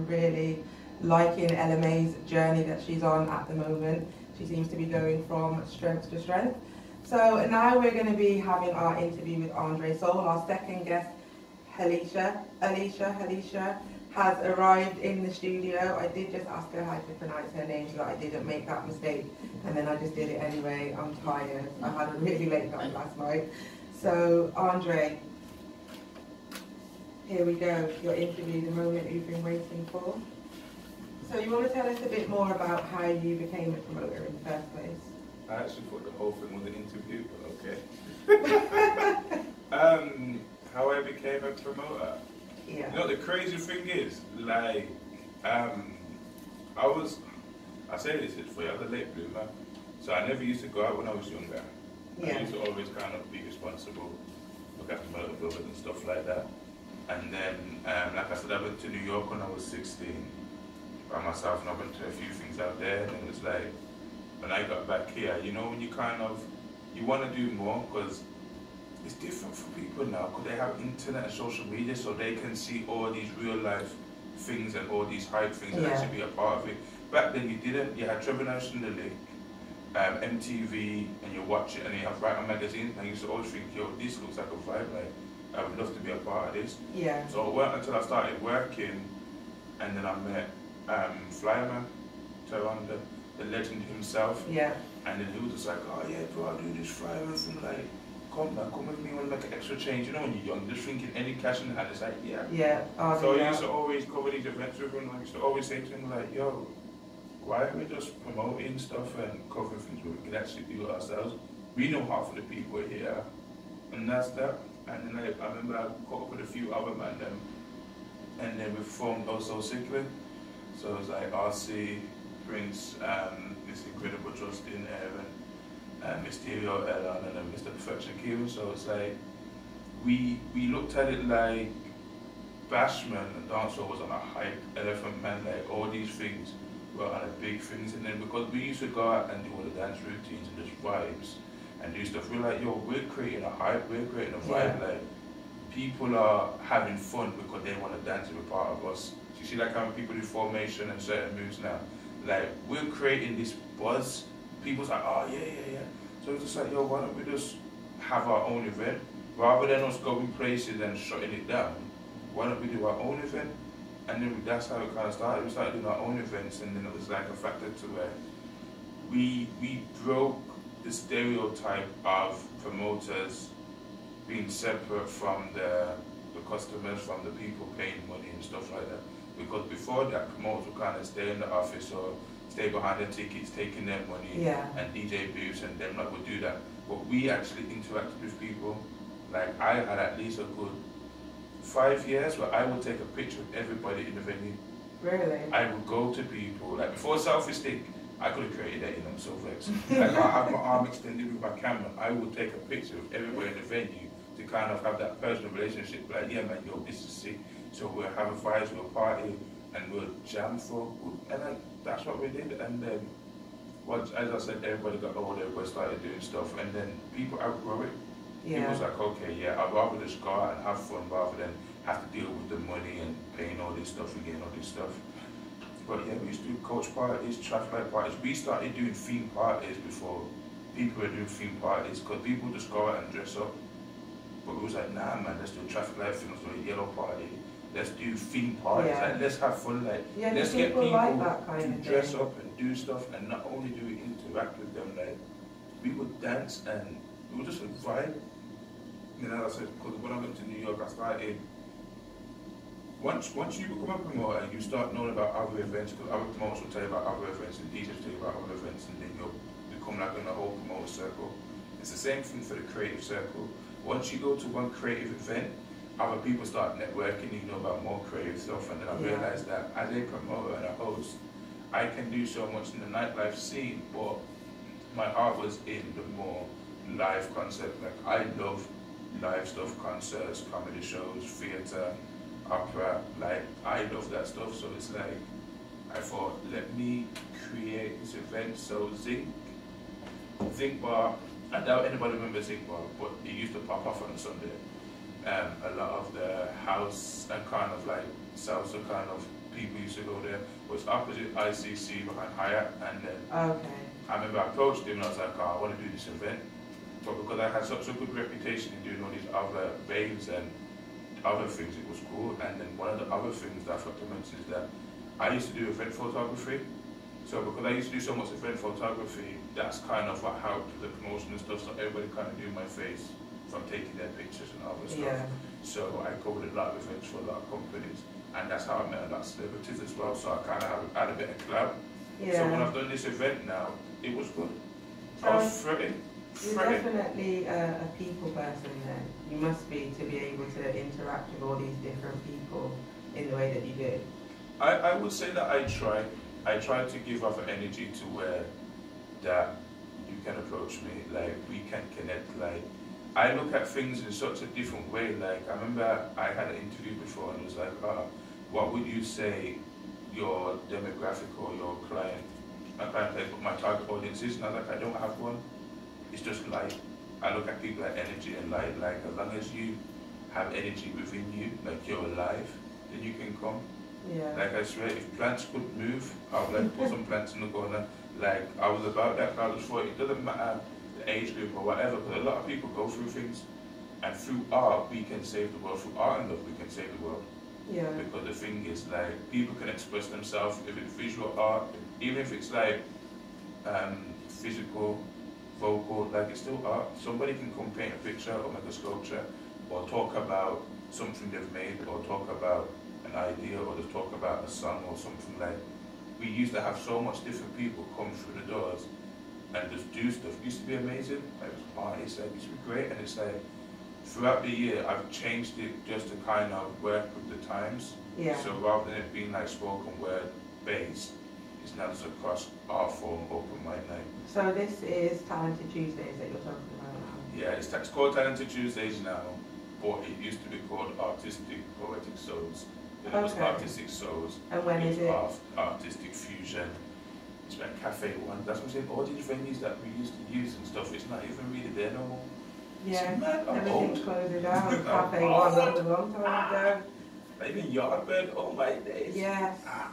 really liking LMA's journey that she's on at the moment. She seems to be going from strength to strength. So now we're going to be having our interview with Andre Soul. Our second guest, Alicia, has arrived in the studio. I did just ask her how to pronounce her name so that I didn't make that mistake, and then I just did it anyway. I'm tired. I had a really late night last night. So Andre, here we go, your interview, the moment you've been waiting for. So you want to tell us a bit more about how you became a promoter in the first place? I actually thought the whole thing was an interview, but okay. How I became a promoter. Yeah. You know, the crazy thing is, like, I say this is for you, I was a late bloomer, so I never used to go out when I was younger. Yeah. I used to always kind of be responsible, look after motor builders and stuff like that. And then, like I said, I went to New York when I was 16 by myself, and I went to a few things out there, and it was like, when I got back here, you know, when you kind of, you want to do more, because it's different for people now, because they have internet and social media, so they can see all these real life things and all these hype things and actually be a part of it. Back then you didn't. You had Trevor Nash and the Lick, MTV, and you watch it, and you have Writer magazine, and you used to always think, yo, this looks like a vibe, like, I would love to be a part of this. Yeah. So it weren't until I started working, and then I met Flyman, Tyrone, the legend himself. Yeah. And then he was just like, oh yeah, bro, I'll do this Flyman thing, like, come with me, I want to make an extra change. You know, when you're young, just thinking any cash in the hand, it's like, yeah. Yeah. Oh, So I used to always cover these events with him, and I used to always say to him, like, yo, why are we just promoting stuff and covering things where we can actually do it ourselves? We know half of the people here, and that's that. And then I remember I caught up with a few other men, and then we formed Also Sickly. So it was like RC, Prince, this incredible Justin, Aaron, Mysterio, Elon, and then Mr. Perfection Kieran. So it's like, we looked at it like Bashman and Dancehall was on a hype, Elephant Man, like all these things were on a big things. And then because we used to go out and do all the dance routines and just vibes and do stuff, we're like, yo, we're creating a hype, we're creating a vibe, like people are having fun because they want to dance and be part of us. You see like how people do formation and certain moves now? Like, we're creating this buzz. People's like, oh yeah. So it's just like, yo, why don't we just have our own event? Rather than us going places and shutting it down, why don't we do our own event? And then that's how it kind of started. We started doing our own events, and then it was like a factor to where we broke the stereotype of promoters being separate from the customers, from the people paying money and stuff like that. Because before that, promoters would kind of stay in the office or stay behind their tickets, taking their money, and DJ booths, and them like would do that. But we actually interacted with people. Like, I had at least a good 5 years where I would take a picture of everybody in the venue. Really? I would go to people, like before Selfie Stick, I could have created that, I'm so vexed. Like, I have my arm extended with my camera, I would take a picture of everybody in the venue to kind of have that personal relationship, like, yeah man, yo, this is sick. So we'll have a vibes, we'll party, and we'll jam for, and then that's what we did. And then, once, as I said, everybody got older, everybody started doing stuff, and then people outgrow it. It was like, okay, yeah, I'd rather just go out and have fun rather than have to deal with the money and paying all this stuff and getting all this stuff. But yeah, we used to do coach parties, traffic light parties. We started doing theme parties before people were doing theme parties, because people just go out and dress up. But we was like, nah man, let's do a traffic light thing, let's do a yellow party. Let's do theme parties, like, let's have fun, like, let's get people like that kind to dress up and do stuff, and not only do we interact with them, like, we would dance and we would just vibe. You know, I said, because when I went to New York, I started, once you become a promoter and you start knowing about other events, because other promoters will tell you about other events and DJs tell you about other events, and then you'll become like in the whole promoter circle. It's the same thing for the creative circle. Once you go to one creative event, other people start networking, you know about more creative stuff, and then I realized that as a promoter and a host, I can do so much in the nightlife scene, but my heart was in the more live concept. Like, I love live stuff, concerts, comedy shows, theatre, opera, like, I love that stuff. So it's like, I thought, let me create this event. So Zinc Bar, I doubt anybody remembers Zinc Bar, but it used to pop off on a Sunday. A lot of the house and kind of like salsa kind of people used to go there. It was opposite ICC behind Hyatt, and then Okay. I remember I approached him and I was like, oh, I want to do this event. But because I had such a good reputation in doing all these other raves and other things, it was cool. And then one of the other things that I forgot to mention is that I used to do event photography. So because I used to do so much event photography, that's kind of what helped the promotion and stuff. So everybody kind of knew my face from taking their pictures and other stuff. Yeah. So I covered a lot of events for a lot of companies. And that's how I met a lot of celebrities as well. So I kind of had a bit of clout. Yeah. So when I've done this event now, it was good. So I was threatened. you're definitely a people person then. You must be to be able to interact with all these different people in the way that you do. I would say that I try. I try to give off an energy to where that you can approach me, like we can connect. Like I look at things in such a different way. Like I remember I had an interview before and it was like, what would you say your demographic or your client, my client, like what my target audience is? And I was like, I don't have one. It's just light. I look at people like energy and light. Like as long as you have energy within you, like you're alive, then you can come. Yeah. Like I swear, if plants could move, I would like put some plants in the corner. Like I was about that. I was for it doesn't matter the age group or whatever, because a lot of people go through things, and through art we can save the world. Through art and love we can save the world. Yeah. Because the thing is, like people can express themselves if it's visual art, even if it's like physical, vocal, like it's still art. Somebody can come paint a picture or make a sculpture, or talk about something they've made, or talk about an idea, or just talk about a song or something. Like we used to have so much different people come through the doors and just do stuff. It used to be amazing. Like it was artists, like it used to be great. And it's like throughout the year I've changed it just to kind of work with the times. Yeah. So rather than it being like spoken word based, it's now just across art form, open mic night. So this is Talented Tuesdays that you're talking about now? Yeah, it's called Talented Tuesdays now, but it used to be called Artistic Poetic Souls. It was Okay. Artistic Souls. And when is it? Artistic Fusion. It's like Cafe One. That's what I'm saying. All these venues that we used to use and stuff, it's not even really there no more. Yeah, It's mad, I'm everything's old. closing down. Cafe I'm One, that old. was a long time ago. Not even Yardbird, oh my days. Yes. Ah.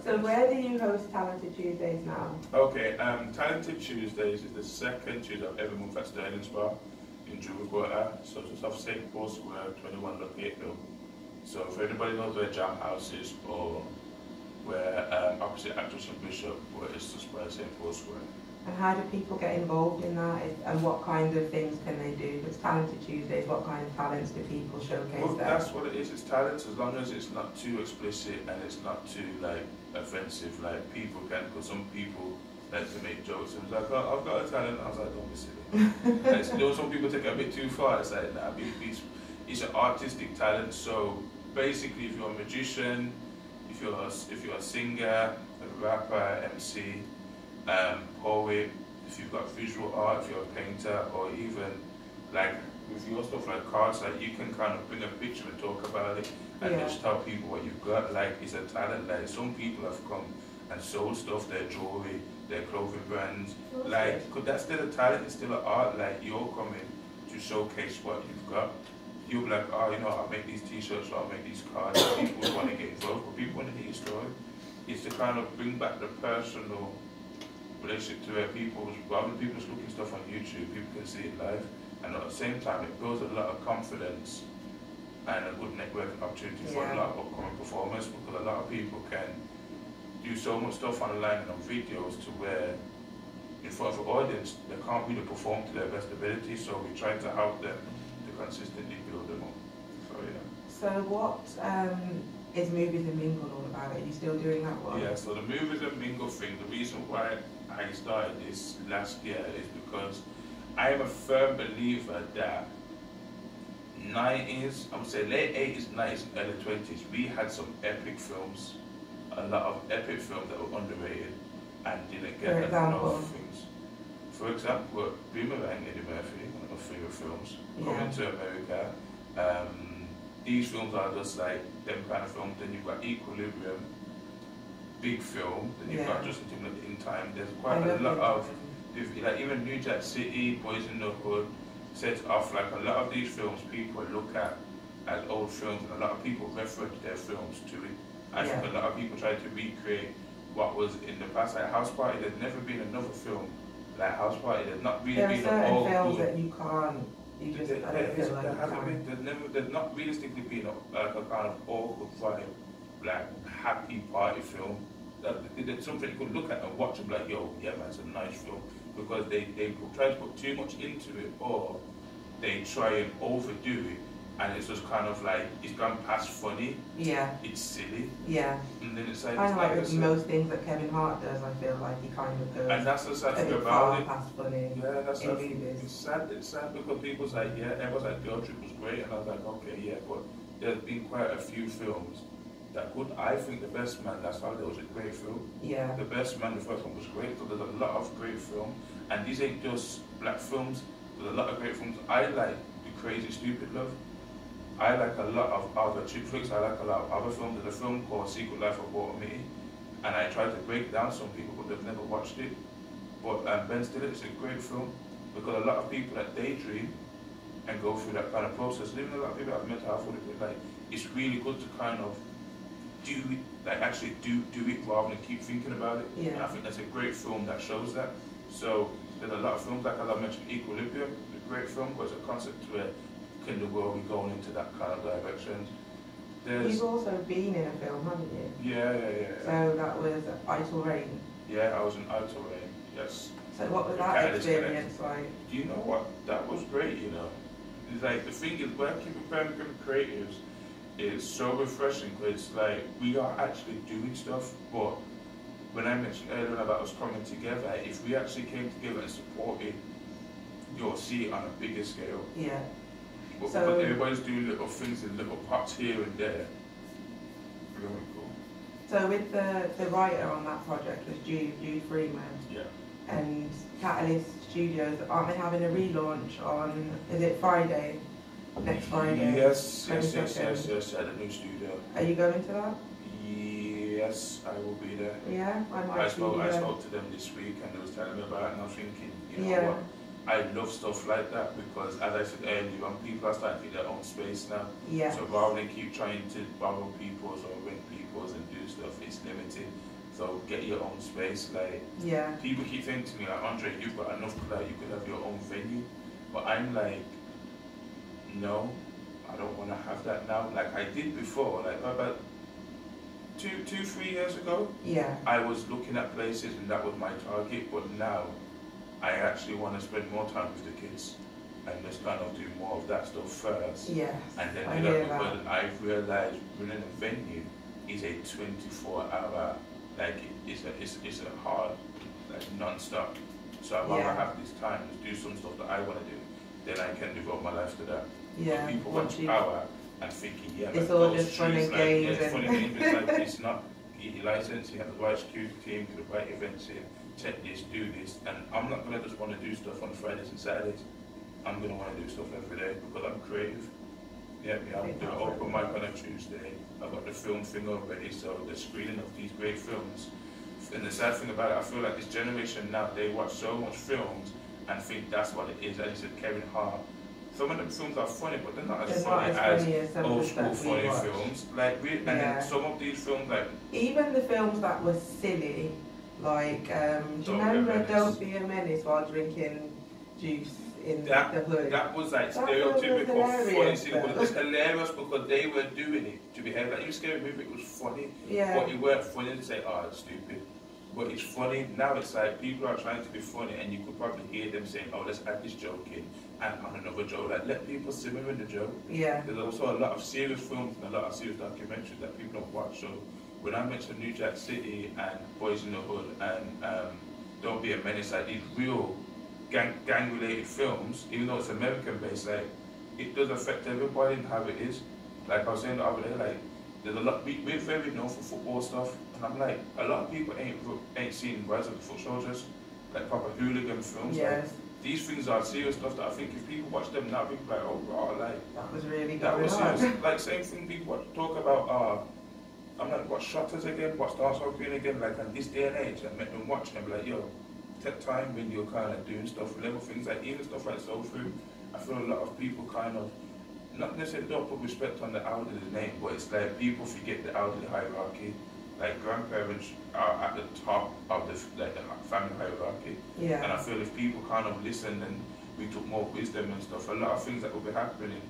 So where do you host Talented Tuesdays now? Okay, Talented Tuesdays is the second Tuesday I've ever moved at Sterling's Bar in Jewel Quarter. So it's off St. Paul Square, 21 Ludgate Hill. So if anybody knows where Jam House is, or where opposite Actress and Bishop, where it's just by St. Paul Square. And how do people get involved in that? And what kind of things can they do? If it's Talented Tuesdays, what kind of talents do people showcase Well, there? that's what it is. It's talent, as long as it's not too explicit and it's not too like offensive. Like people can, because some people like to make jokes and it's like, oh, I've got a talent. I was like, don't be silly. You know, some people take it a bit too far. It's like, nah, it's an artistic talent. So basically, if you're a magician, if you're a singer, a rapper, MC, poet, if you've got visual art, if you're a painter, or even like with your stuff like cards, like you can kind of bring a picture and talk about it and Yeah. just tell people what you've got. Like it's a talent. Like some people have come and sold stuff, their jewelry, their clothing brands. That's Like, good. could that's still a talent? It's still an art. Like you're coming to showcase what you've got. You'll be like, oh, you know, I'll make these T-shirts, or I'll make these cards. People would want to get involved, but people want to hear your story. It's to kind of bring back the personal relationship to where people, rather than people just looking stuff on YouTube, people can see it live. And at the same time, it builds a lot of confidence and a good networking opportunity for a lot of upcoming performers, because a lot of people can do so much stuff online and on videos to where in front of an audience they can't really perform to their best ability, so we try to help them to consistently build them up. So yeah. So what is Movies and Mingle all about? Are you still doing that one? Yeah, so the Movies and Mingle thing, the reason why I started this last year is because I am a firm believer that 90s, I would say late 80s, 90s, and early 20s, we had some epic films, a lot of epic films that were underrated and didn't get enough things. For example, Boomerang, Eddie Murphy, one of my favorite films, Coming to America. These films are just like them kind of films. Then you've got Equilibrium, big film. Then you've got Justin Timberlake in Time. There's quite a lot of, like even New Jack City, Boys in the Hood, sets off like a lot of these films people look at as old films, and a lot of people referred their films to it. I think a lot of people tried to recreate what was in the past. Like House Party, there's never been another film like House Party. There's not really been an old films that you can't. You just I don't feel like there hasn't been. There's not realistically been a kind of awkward vibe, like happy party film. There's something you could look at and watch and be like, yo, yeah man, it's a nice film. Because they try to put too much into it, or they try and overdo it, and it's just kind of like, it's gone past funny. Yeah. It's silly. Yeah. And then it's like, kind of like with most things that Kevin Hart does, I feel like he kind of goes. And that's the sad thing about it. Past funny. Yeah, that's sad. It's sad. It's sad because people's like, yeah, everyone's like, Girl Trip was great, and I was like, okay, yeah, but there's been quite a few films that good. I think The Best Man, that's how there was a great film. Yeah. The Best Man, the first one was great, so there's a lot of great film. And these ain't just black films, there's a lot of great films. I like The Crazy Stupid Love. I like a lot of other chick flicks, I like a lot of other films. There's a film called Secret Life of Walter Mitty, and I tried to break down some people, but they've never watched it. But Ben Stiller, it's a great film, because a lot of people that daydream and go through that kind of process, even a lot of people that have mental health, like, it's really good to kind of do it, like actually do it rather than keep thinking about it. Yeah. And I think that's a great film that shows that. So there's a lot of films, like as I mentioned, Equilibrium, a great film, because it's a concept where can the world be going into that kind of direction. You've also been in a film, haven't you? Yeah. So that was Idle Rain. Yeah, I was in Idle Rain, yes. So what was that experience like? Do you know what? That was great, you know. It's like, the thing is, working with Birmingham creatives is so refreshing, because it's like, we are actually doing stuff, but when I mentioned earlier about us coming together, if we actually came together and supported, you'll see it on a bigger scale. Yeah. But so everybody's doing little things in little pots here and there. Really cool. So with the writer on that project was Jude Freeman. Yeah. And Catalyst Studios, aren't they having a relaunch on, is it Friday? Next Friday? Yes, at the new studio. Are you going to that? Yes, I will be there. Yeah, I spoke to them this week, and they was telling me about it, and I was thinking, you know what? I love stuff like that, because as I said earlier, when people are starting to get their own space now, so rather than keep trying to borrow people's or rent people's and do stuff, it's limited. So get your own space. Like, people keep saying to me, like, Andre, you've got enough clout, you could have your own venue. But I'm like, no, I don't want to have that now. Like I did before, like about 2-3 years ago. Yeah. I was looking at places and that was my target, but now I actually want to spend more time with the kids and just kind of do more of that stuff first. Yes. And then do that, because I've realized running a venue is a 24-hour, like it's a hard, like non-stop. So I'd rather have this time to do some stuff that I want to do, then I can devote my life to that. Yeah. But people want power and thinking, it's all just fun and games. It's funny games. It's like, it's not, you get your license, you have the right security team, do the right events here, check this, do this. And I'm not going to just want to do stuff on Fridays and Saturdays. I'm going to want to do stuff every day because I'm creative. Yeah, I'm doing an open mic on a Tuesday. I've got the film thing already, so the screening of these great films. And the sad thing about it, I feel like this generation now, they watch so much films and think that's what it is. As you said, Kevin Hart. Some of them films are funny, but they're not as funny as old school funny films. Like, and then some of these films, like even the films that were silly, like do you remember Don't Be a Menace while drinking juice in the hood? That was like stereotypical funny scene. It was hilarious because they were doing it to behave like, you Scary Movie, it was funny. Yeah. But it weren't funny to say, oh, it's stupid. But it's funny. Now it's like people are trying to be funny and you could probably hear them saying, oh, let's add this joke in and on another joke. Like, let people simmer in the joke. Yeah. There's also a lot of serious films and a lot of serious documentaries that people don't watch. So when I mentioned New Jack City and Boys in the Hood and Don't Be a Menace, like these real gang-related films, even though it's American-based, like, it does affect everybody and how it is. Like I was saying the other day, like, there's a lot, we're very known for football stuff, and I'm like, a lot of people ain't seen Rise of the Foot Soldiers, like proper hooligan films. Yes. Like, these things are serious stuff that I think if people watch them now, people are like, oh, wow, like, that was really that was serious. Like, same thing people talk about, I'm like, watch Shutters again, watch Stars Are Green again, like, in this day and age, and make them watch them, like, yo, take time when you're kind of doing stuff, little things, like, even stuff like Soul Food. I feel a lot of people kind of not necessarily don't put respect on the elderly name, but it's like people forget the elderly hierarchy. Like grandparents are at the top of the family hierarchy. Yeah. And I feel if people kind of listened and we took more wisdom and stuff, a lot of things that would be happening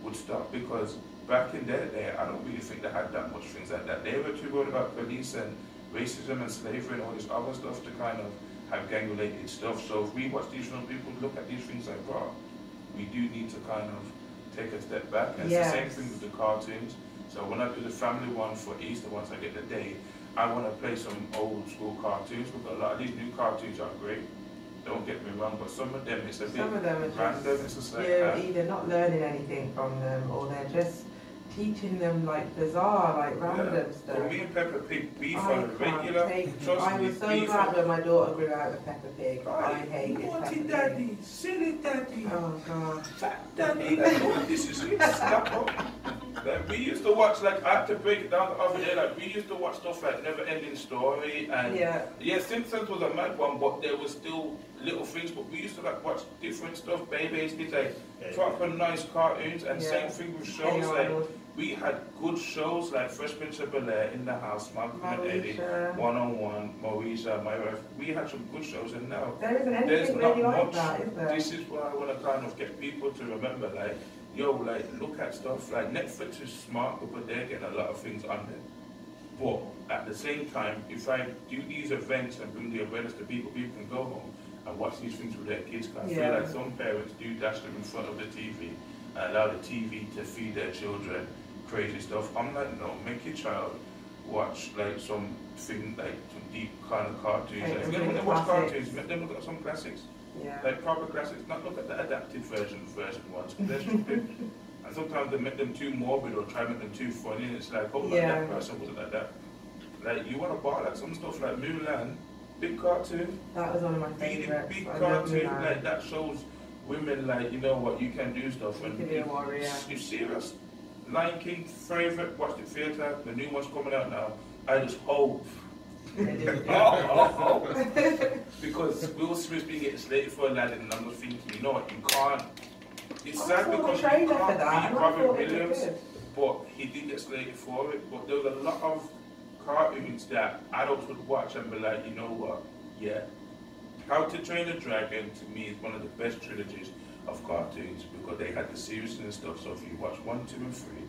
would stop, because back in their day, I don't really think they had that much things like that. They were too worried about police and racism and slavery and all this other stuff to kind of have gang-related stuff. So if we watch these films, people look at these things like, wow, we do need to kind of take a step back. And it's the same thing with the cartoons. So when I do the family one for Easter, once I get the day, I want to play some old school cartoons, because a lot of these new cartoons are great. Don't get me wrong, but some of them it's a bit random. It's just like you're either not learning anything from them, or they're just teaching them like bizarre, like random stuff. For me and Peppa Pig, beef on a regular. I was so glad when my daughter grew out of Peppa Pig. I hated Peppa Pig. Daddy, silly daddy, oh god, fat daddy. Like, oh, this is it. Slap up. Like, we used to watch, like, I had to break it down the other day, like, we used to watch stuff like Never Ending Story, and yeah, Simpsons was a mad one, but there was still little things, but we used to, like, watch different stuff, Babies, like, proper nice cartoons, and same thing with shows, like, we had good shows, like Fresh Prince of Bel-Air, In the House, Malcolm and Eddie, One-on-One, Moesha, My Wife. We had some good shows, and now there's not really much. Like that, is there? This is why I want to kind of get people to remember, like, yo, like, look at stuff, like, Netflix is smart because they're getting a lot of things on there. But at the same time, if I do these events and bring the awareness to people, people can go home and watch these things with their kids. I feel like some parents do dash them in front of the TV and allow the TV to feed their children crazy stuff. I'm like, no, make your child watch like something, like some deep kind of cartoons. Like, if you're going to watch cartoons, make them look at some classics. Yeah. Like proper classics, not look at the adapted version ones, they're stupid. And sometimes they make them too morbid or try to make them too funny, and it's like, oh, that person wasn't like that. Like, you want to buy like some stuff like Mulan, big cartoon. That was one of my favorites. Big cartoon, like that shows women, like, you know what, you can do stuff. You can be a warrior. You're serious? Lion King, favorite, watch the theatre, the new one's coming out now. I just hope. Because Will Smith's been getting slated for Aladdin, and I'm just thinking, you know what, you can't. It's sad because you can't beat Robin Williams, but he did get slated for it. But there was a lot of cartoons that adults would watch and be like, you know what, yeah. How to Train a Dragon, to me, is one of the best trilogies of cartoons, because they had the seriousness and stuff. So if you watch 1, 2, and 3,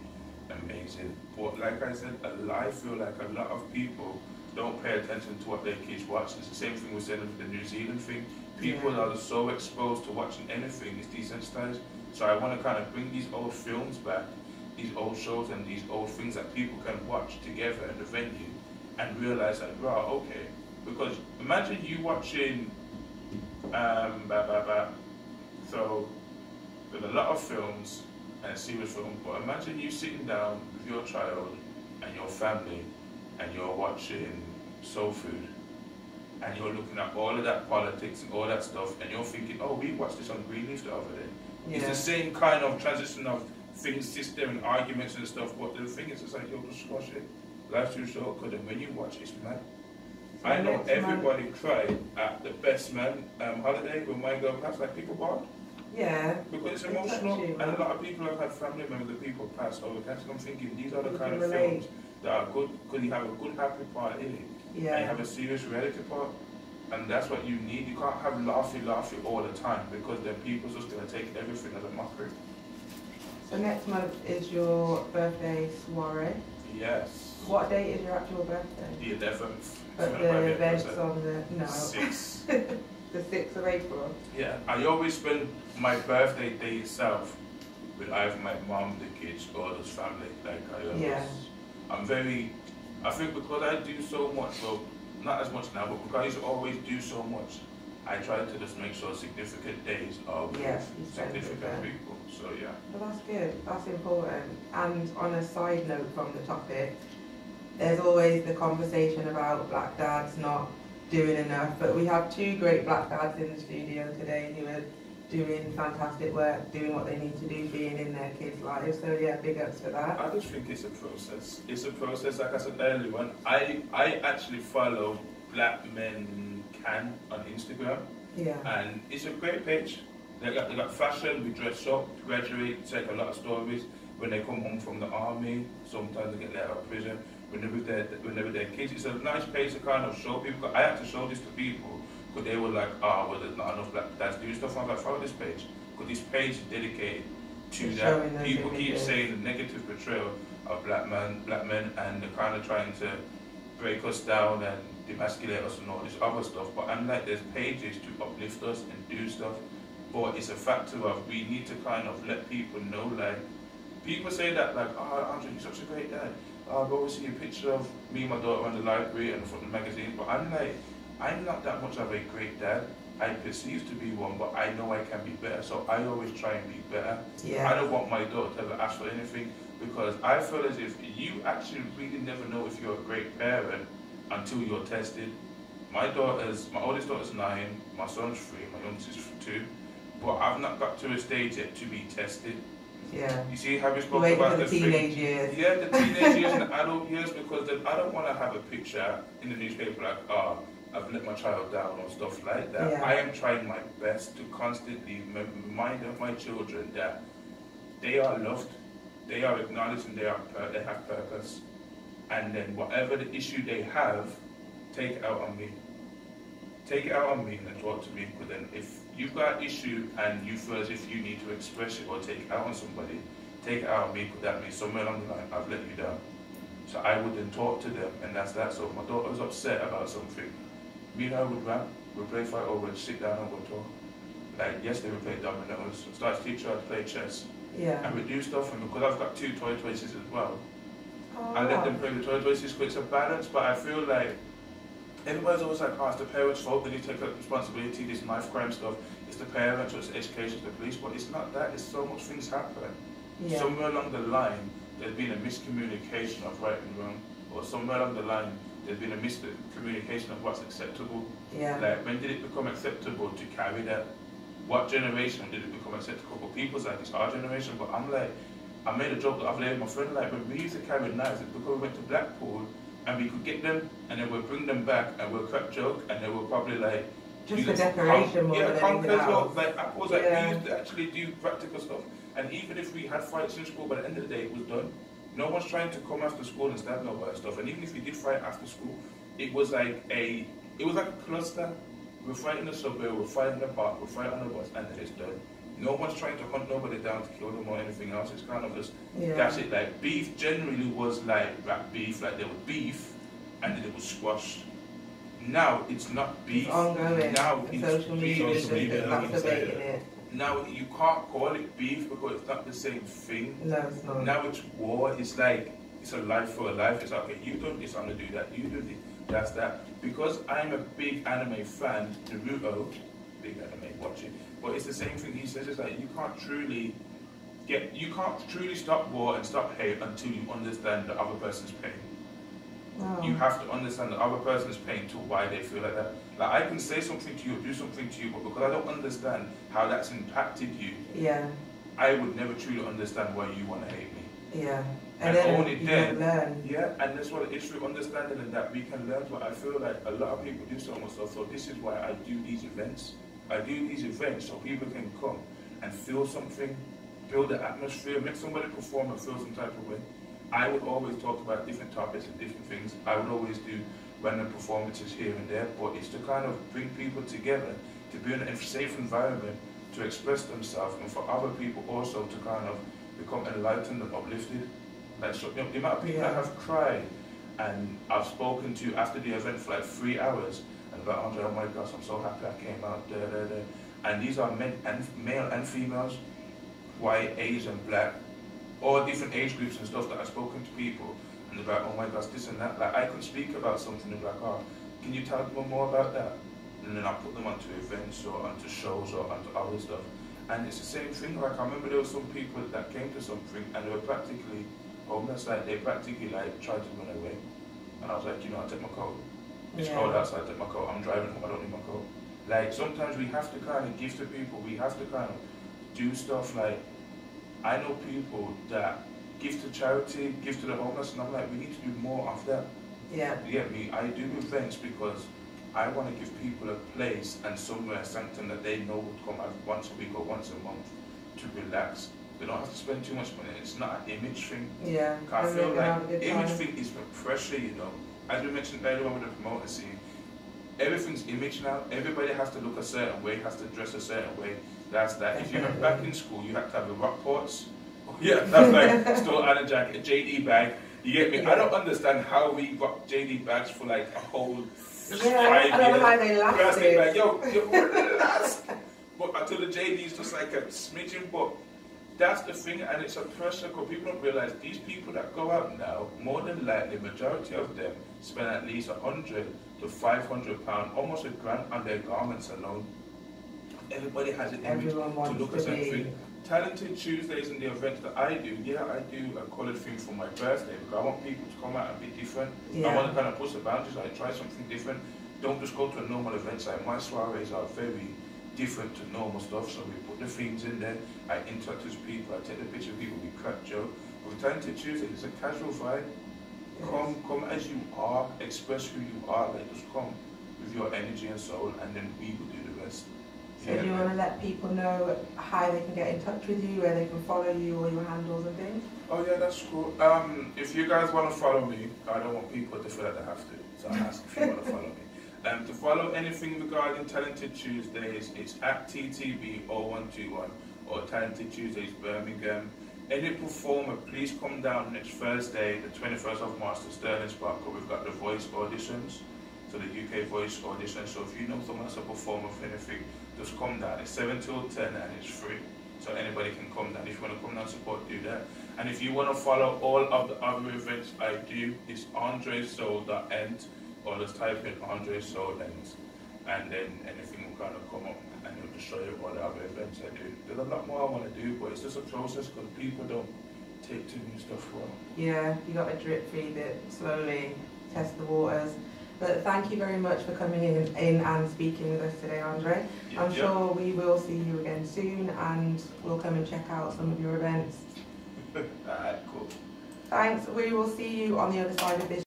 amazing. But like I said, I feel like a lot of people don't pay attention to what their kids watch. It's the same thing we said with the New Zealand thing. People are so exposed to watching anything, it's desensitized. So I want to kind of bring these old films back, these old shows and these old things that people can watch together in the venue and realize that, wow, okay. Because imagine you watching, so with a lot of films and serious films, but imagine you sitting down with your child and your family and you're watching Soul Food, and you're looking at all of that politics and all that stuff, and you're thinking, oh, we watched this on Greenleaf the other day. Yeah. It's the same kind of transition of things, system and arguments and stuff, but the thing is, it's like, yo, just watch it. Life's too short, because when you watch it's mad. So I know everybody cried at the Best Man holiday when mine girl passed, like people bought. Yeah. Because it's emotional, and a lot of people have had family members that people passed over cancer. I'm thinking, these are the kind of films that are good, because you have a good happy part in it, and you have a serious reality part, and that's what you need. You can't have laughy all the time, because then people's just going to take everything as a mockery. So next month is your birthday soiree. Yes. What date is your actual birthday? The 11th. But the event's on the 6th. The 6th of April. Yeah, I always spend my birthday day itself with either my mom, the kids, or the family. Like I always, I think because I do so much, well, not as much now, but because I used to always do so much, I try to just make sure significant days are with significant people. So yeah. Well, that's good. That's important. And on a side note from the topic, there's always the conversation about black dads not doing enough, but we have 2 great black dads in the studio today who are doing fantastic work, doing what they need to do, being in their kids' lives. So yeah, big ups for that. I just think it's a process. It's a process, like I said earlier, when I actually follow Black Men Can on Instagram. Yeah. And it's a great page. They got fashion, we dress up, graduate, take a lot of stories. When they come home from the army, sometimes they get let out of prison. Whenever they're kids, it's a nice page to kind of show people. I had to show this to people because they were like, well, there's not enough black dads doing stuff. I was like, follow this page because this page is dedicated to that. People keep saying the negative portrayal of black men, and they're kind of trying to break us down and demasculate us and all this other stuff. But I'm like, there's pages to uplift us and do stuff. But it's a factor of we need to kind of let people know, like, people say that, like, Andre, you're such a great dad. I'll go see a picture of me and my daughter in the library and from the magazines. But I'm like, I'm not that much of a great dad. I perceive to be one, but I know I can be better. So I always try and be better. Yeah. I don't want my daughter to ever ask for anything because I feel as if you actually really never know if you're a great parent until you're tested. My oldest daughter's 9, my son's 3, my youngest is 2. But I've not got to a stage yet to be tested. Yeah. You see how we spoke about the teenage years. Yeah, the teenage years and the adult years, because I don't want to have a picture in the newspaper like, I've let my child down or stuff like that. Yeah. I am trying my best to constantly remind my children that they are loved, they are acknowledged, and they have purpose. And then whatever the issue they have, take it out on me. Take it out on me and talk to me. Because then if you've got an issue and you feel as if you need to express it or take it out on somebody, take it out on me, because that means somewhere along the line I've let you down. So I would then talk to them, and that's that. So if my daughter was upset about something, me and her would rap, we'd play fight, or we'd sit down and we'd talk. Like yesterday we played dominoes, started to teach her how to play chess. Yeah. And we do stuff, and because I've got 2 toy sisters as well, I let them play the toy sisters, because it's a balance. But I feel like everybody's always like, it's the parents' fault, they need to take up responsibility, this knife crime stuff, it's the parents, or it's the education, it's the police, but it's not that, it's so much things happen. Yeah. Somewhere along the line, there's been a miscommunication of right and wrong, or somewhere along the line, there's been a miscommunication of what's acceptable. Yeah. Like, when did it become acceptable to carry that? What generation did it become acceptable? For people's like, it's our generation, but I'm like, I made a joke that I've laid with my friend, like, when we used to carry knives, it's because we went to Blackpool, and we could get them, and then we'll bring them back, and we'll crack joke, and then we'll probably like just for decoration more than anything else. Like apples, like we used to actually do practical stuff. And even if we had fights in school, by the end of the day, it was done. No one's trying to come after school and stab nobody and stuff. And even if we did fight after school, it was like a cluster. We're fighting in the subway, we're fighting in the park, we're fighting on the bus, and then it's done. No one's trying to hunt nobody down to kill them or anything else. It's kind of just, that's it. Like, beef generally was like rap beef, like there was beef, and then it was squashed. Now it's not beef. It's ongoing. Now it's social media is exacerbating it. Now you can't call it beef because it's not the same thing. No, it's not. Now it's war. It's like, it's a life for a life. It's like, okay, you do this, I'm gonna do that. You do this, that's that. Because I'm a big anime fan, Naruto, big anime watching. But it's the same thing he says, it's like you can't truly stop war and stop hate until you understand the other person's pain. Wow. You have to understand the other person's pain to why they feel like that. Like, I can say something to you, do something to you, but because I don't understand how that's impacted you, I would never truly understand why you want to hate me. Yeah. And then only then, learn. Yeah, and that's what it is, through understanding and that we can learn. But I feel like a lot of people do so much stuff. So this is why I do these events. I do these events so people can come and feel something, build the atmosphere, make somebody perform and feel some type of way. I would always talk about different topics and different things. I would always do random performances here and there, but it's to kind of bring people together, to be in a safe environment, to express themselves, and for other people also to kind of become enlightened and uplifted. Like, so, you know, the amount of people that have cried, and I've spoken to after the event for like 3 hours, and about, Andre, oh my gosh, I'm so happy I came out, And these are male and females, white, Asian, black, all different age groups and stuff that I've spoken to people, and they're like, oh my gosh, this and that. Like, I could speak about something and be like, oh, can you tell me more about that? And then I put them onto events or onto shows or onto other stuff. And it's the same thing. Like, I remember there were some people that came to something and they were practically homeless. Like, they practically like tried to run away. And I was like, you know, I'll take my coat. It's cold outside, take my coat. I'm driving home, I don't need my coat. Like, sometimes we have to kind of give to people. We have to kind of do stuff like, I know people that give to charity, give to the homeless, and I'm like, we need to do more of that. Yeah. You get me? I do events because I want to give people a place and somewhere, something that they know would come out once a week or once a month to relax. They don't have to spend too much money. It's not an image thing. Yeah. I feel like image thing is pressure, you know. As we mentioned earlier with the promoter scene, everything's image now. Everybody has to look a certain way, has to dress a certain way. That's that. If you're back in school, you have to have the Rockports. You have to have like Store Island jacket, a JD bag. You get me? Yeah. I don't understand how we got JD bags for like a whole 5 years. I don't know how they lasted. Like, yo, last. But until the JD is just like a smidgen, but that's the thing, and it's a pressure because people don't realize these people that go out now, more than likely, majority of them spend at least £100 to £500, almost £1,000 on their garments alone. Everybody has an image to look at something. Talented Tuesdays and the events that I do, I do a coloured theme for my birthday because I want people to come out and be different. Yeah. I want to kind of push the boundaries, I try something different. Don't just go to a normal event. Like my soirees are very different to normal stuff, so we put the themes in there, I interact with people, I take the picture of people, we crack joke. With Talented Tuesday, it's a casual vibe. Yes. Come as you are, express who you are, like just come with your energy and soul, and then we will do the rest. So do you want to let people know how they can get in touch with you, where they can follow you, or your handles and things? Oh yeah, that's cool. If you guys want to follow me, I don't want people to feel like they have to, so I ask if you want to follow me. To follow anything regarding Talented Tuesdays, it's at TTB0121 or Talented Tuesdays Birmingham. Any performer, please come down next Thursday, the 21st of March to Sterling Spark, because we've got the voice auditions, so the UK voice audition. So if you know someone that's a performer for anything, just come down. It's 7 till 10 and it's free. So anybody can come down. If you want to come down and support, do that. And if you want to follow all of the other events I do, it's andresoul.end. Or just type in Andre Soul and then anything will kind of come up and it'll just show you all the other events I do. There's a lot more I want to do, but it's just a process because people don't take to new stuff well. Yeah, you got to drip feed it slowly, test the waters. But thank you very much for coming in and speaking with us today, Andre. Yeah, I'm sure we will see you again soon and we'll come and check out some of your events. Alright, cool. Thanks. We will see you on the other side of this.